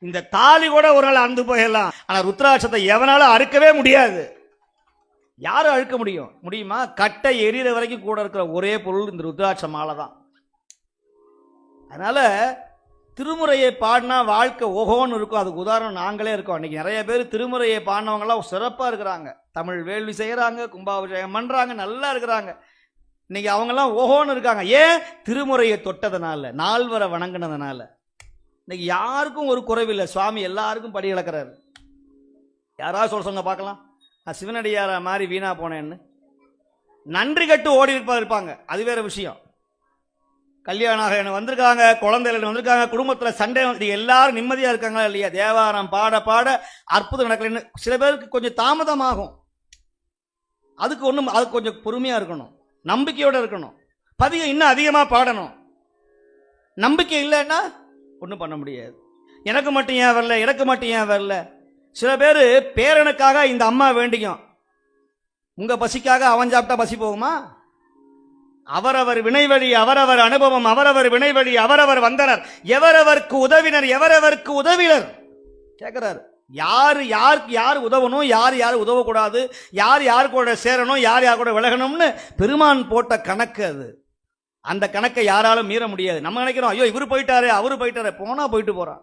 இந்த தாலி கூட ஒரு நாள் அறுந்து போயிடலாம், ஆனா ருத்ராட்சத்தை எவனாலும் அறுக்கவே முடியாது. யாரும் அழுக்க முடியுமா? கட்டை எரியிற வரைக்கும் கூட இருக்கிற ஒரே பொருள் இந்த ருத்ராட்ச மாலை தான். அதனால திருமுறையை பாடினா வாழ்க்கை ஓஹோன்னு இருக்கும். அதுக்கு உதாரணம் நாங்களே இருக்கோம். இன்னைக்கு நிறைய பேர் திருமுறையை பாடினவங்களாம் சிறப்பா இருக்கிறாங்க, தமிழ் வேள்வி செய்யறாங்க, கும்பாபிஷேகம் பண்றாங்க, நல்லா இருக்கிறாங்க. இன்னைக்கு அவங்கெல்லாம் ஓஹோன்னு இருக்காங்க. ஏன்? திருமுறையை தொட்டதுனால, நால்வரை வணங்கினதுனால. இன்னைக்கு யாருக்கும் ஒரு குறைவில்லை, சுவாமி எல்லாருக்கும் படி இழக்கிறாரு. யாராவது சொல்லுங்க பார்க்கலாம், நான் சிவனடியார மாதிரி வீணா போனேன்னு நன்றி கட்டு ஓடி இருப்பாங்க. அது வேற விஷயம். கல்யாணம் வந்திருக்காங்க, குழந்தைகள் வந்திருக்காங்க, குடும்பத்தில் சண்டை வந்து எல்லாரும் நிம்மதியா இருக்காங்களா இல்லையா? தேவாரம் பாட பாட அற்புதம் நடக்கலன்னு சில பேருக்கு கொஞ்சம் தாமதமாகும். அதுக்கு கொஞ்சம் பொறுமையா இருக்கணும், நம்பிக்கையோட இருக்கணும். பதிகம் இன்னும் அதிகமா பாடணும். நம்பிக்கை இல்லைன்னா ஒன்றும் பண்ண முடியாது. எனக்கு மட்டும் ஏன் வரல, எனக்கு மட்டும் ஏன் வரல. சில பேர் பேரனுக்காக இந்த அம்மா வேண்டிக்கும், உங்க பசிக்காக அவன் சாப்பிட்டா பசி போகுமா? அவரவர் வினைவழி அவரவர் அனுபவம், அவரவர் வினைவழி அவரவர் வந்தனர், எவரவர்க்கு உதவினர் எவரவர்க்கு உதவினர் கேட்கிறார். யாரு யாருக்கு யார் உதவணும், யார் யார் உதவக்கூடாது, யார் யார் கூட சேரணும், யார் யார் கூட விலகணும்னு பெருமான் போட்ட கணக்கு அது. அந்த கணக்கை யாராலும் மீற முடியாது. நம்ம நினைக்கிறோம், ஐயோ இவரு போயிட்டாரு அவரு போயிட்டாரு, போனா போயிட்டு போறான்.